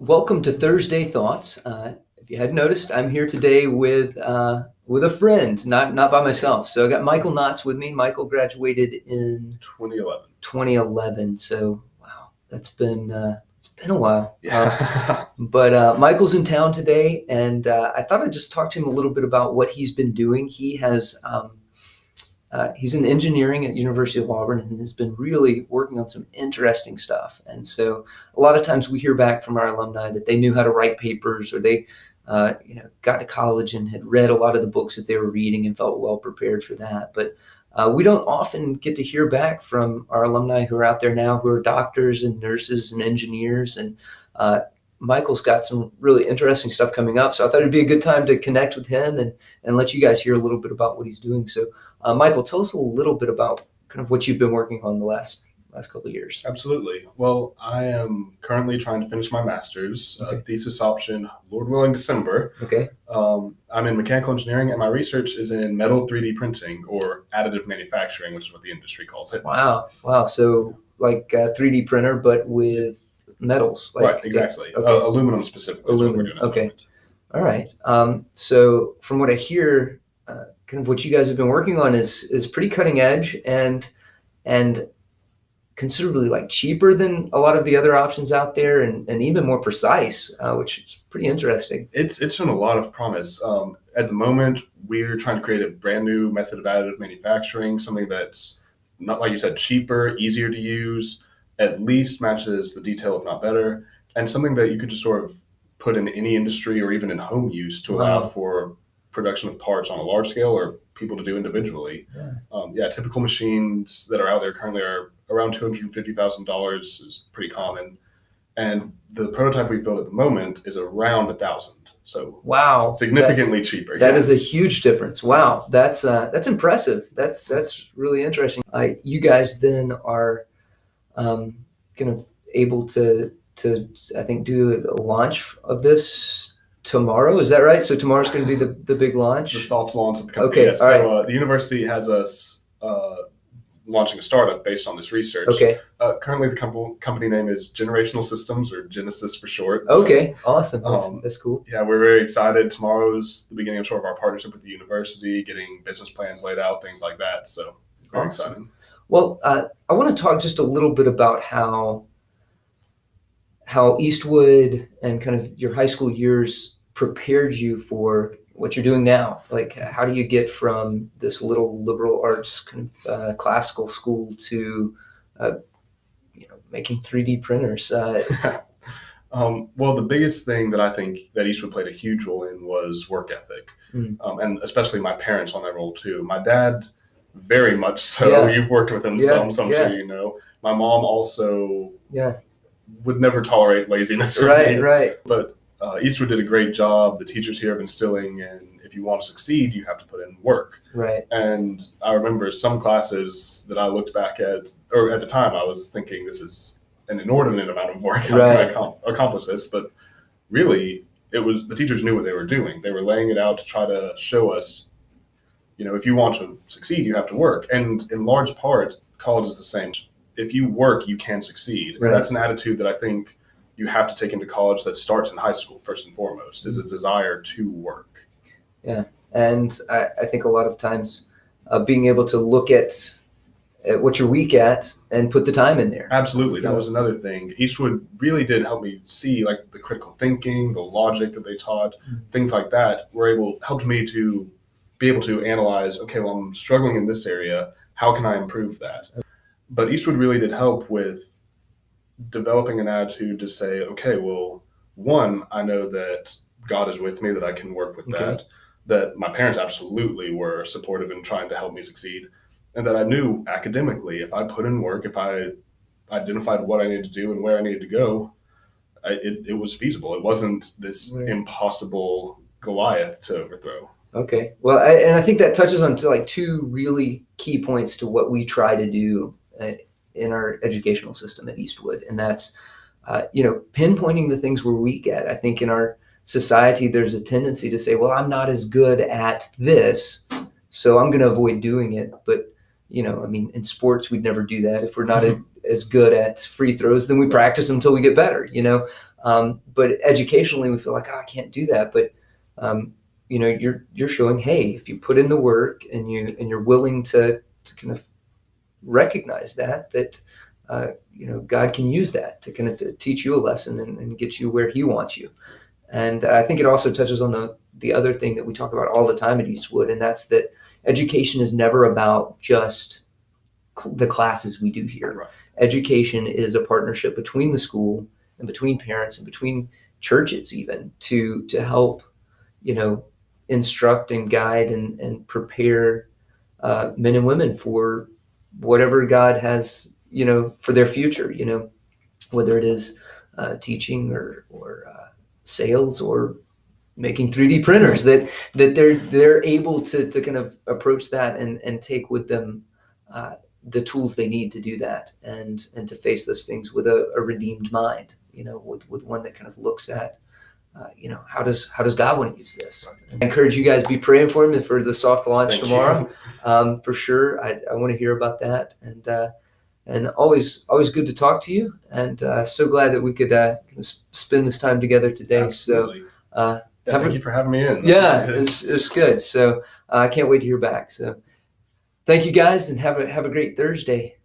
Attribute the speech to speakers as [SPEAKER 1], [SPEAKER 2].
[SPEAKER 1] Welcome to Thursday Thoughts. If you hadn't noticed, I'm here today with a friend, not by myself. So I got Michael Knotts with me. Michael graduated in
[SPEAKER 2] 2011.
[SPEAKER 1] 2011. So wow, it's been a while.
[SPEAKER 2] Yeah.
[SPEAKER 1] But Michael's in town today, and I thought I'd just talk to him a little bit about what he's been doing. He's in engineering at University of Auburn and has been really working on some interesting stuff. And so a lot of times we hear back from our alumni that they knew how to write papers, or they got to college and had read a lot of the books that they were reading and felt well prepared for that. But we don't often get to hear back from our alumni who are out there now, who are doctors and nurses and engineers. And Michael's got some really interesting stuff coming up. So I thought it'd be a good time to connect with him and let you guys hear a little bit about what he's doing. So Michael, tell us a little bit about kind of what you've been working on the last couple of years.
[SPEAKER 2] Absolutely. Well, I am currently trying to finish my master's,
[SPEAKER 1] Okay.
[SPEAKER 2] thesis option, Lord willing, December.
[SPEAKER 1] Okay.
[SPEAKER 2] I'm in mechanical engineering, and my research is in metal 3D printing, or additive manufacturing, which is what the industry calls it.
[SPEAKER 1] Wow. So like a 3D printer, but with metals.
[SPEAKER 2] Right, exactly.
[SPEAKER 1] Okay.
[SPEAKER 2] Aluminum specifically.
[SPEAKER 1] Aluminum.
[SPEAKER 2] Is what we're doing.
[SPEAKER 1] Okay. All right. So from what I hear, kind of what you guys have been working on is pretty cutting edge and considerably like cheaper than a lot of the other options out there, and even more precise, which is pretty interesting.
[SPEAKER 2] It's shown a lot of promise. At the moment, we're trying to create a brand new method of additive manufacturing, something that's not, like you said, cheaper, easier to use, at least matches the detail, if not better, and something that you could just sort of put in any industry or even in home use to allow
[SPEAKER 1] Wow.
[SPEAKER 2] for production of parts on a large scale or people to do individually. Typical machines that are out there currently are around $250,000 is pretty common. And the prototype we've built at the moment is around 1,000. So
[SPEAKER 1] Wow.
[SPEAKER 2] significantly cheaper.
[SPEAKER 1] That is a huge difference. Wow. That's impressive. That's really interesting. You guys then are kind of able to I think do a launch of this tomorrow. Is that right? So tomorrow's going to be the big launch?
[SPEAKER 2] The soft launch of the company.
[SPEAKER 1] Okay.
[SPEAKER 2] Yes.
[SPEAKER 1] All right.
[SPEAKER 2] So the university has us launching a startup based on this research.
[SPEAKER 1] Okay.
[SPEAKER 2] Currently, the company name is Generational Systems, or Genesis for short.
[SPEAKER 1] Okay. Awesome. That's cool.
[SPEAKER 2] Yeah, we're very excited. Tomorrow's the beginning of sort of our partnership with the university, getting business plans laid out, things like that. So very exciting.
[SPEAKER 1] Well, I want to talk just a little bit about how Eastwood and kind of your high school years prepared you for what you're doing now. Like, how do you get from this little liberal arts kind of classical school to making 3D printers?
[SPEAKER 2] Well, the biggest thing that I think that Eastwood played a huge role in was work ethic, and especially my parents on that role too. My dad, very much so.
[SPEAKER 1] Yeah.
[SPEAKER 2] You've worked with him some, so I'm sure you know. My mom also would never tolerate laziness from me.
[SPEAKER 1] Right.
[SPEAKER 2] But Eastwood did a great job. The teachers here have instilling in, if you want to succeed, you have to put in work.
[SPEAKER 1] Right.
[SPEAKER 2] And I remember some classes that I looked back at, or at the time I was thinking, this is an inordinate amount of work. How can I accomplish this? But really, it was the teachers knew what they were doing. They were laying it out to try to show us, if you want to succeed, you have to work. And in large part, college is the same. If you work, you can succeed.
[SPEAKER 1] Right.
[SPEAKER 2] That's an attitude that I think you have to take into college, that starts in high school, first and foremost, is a desire to work.
[SPEAKER 1] Yeah. And I think a lot of times being able to look at what you're weak at and put the time in there.
[SPEAKER 2] Absolutely. That was another thing. Eastwood really did help me see, like, the critical thinking, the logic that they taught, things like that helped me to be able to analyze, okay, well, I'm struggling in this area. How can I improve that? But Eastwood really did help with developing an attitude to say, okay, well, one, I know that God is with me, that I can work with that my parents absolutely were supportive in trying to help me succeed, and that I knew academically, if I put in work, if I identified what I needed to do and where I needed to go, it was feasible. It wasn't this impossible Goliath to overthrow.
[SPEAKER 1] Okay. Well, I think that touches on like two really key points to what we try to do in our educational system at Eastwood. And that's, pinpointing the things we're weak at. I think in our society, there's a tendency to say, well, I'm not as good at this, so I'm going to avoid doing it. But, in sports, we'd never do that. If we're not as good at free throws, then we practice until we get better, But educationally, we feel like, oh, I can't do that. But you're showing, hey, if you put in the work and you're willing to kind of recognize that God can use that to kind of teach you a lesson and get you where He wants you. And I think it also touches on the other thing that we talk about all the time at Eastwood, and that's that education is never about just the classes we do here.
[SPEAKER 2] Right.
[SPEAKER 1] Education is a partnership between the school and between parents and between churches, even to help instruct and guide and prepare men and women for whatever God has for their future. Whether it is teaching or sales or making 3D printers, that they're able to kind of approach that and take with them the tools they need to do that and to face those things with a redeemed mind, with one that kind of looks at how does God want to use this? I encourage you guys to be praying for him for the soft launch tomorrow. For sure. I want to hear about that. And always good to talk to you. And so glad that we could spend this time together today.
[SPEAKER 2] Absolutely.
[SPEAKER 1] So
[SPEAKER 2] thank you for having me in.
[SPEAKER 1] Yeah, it's good. So I can't wait to hear back. So thank you guys, and have a great Thursday.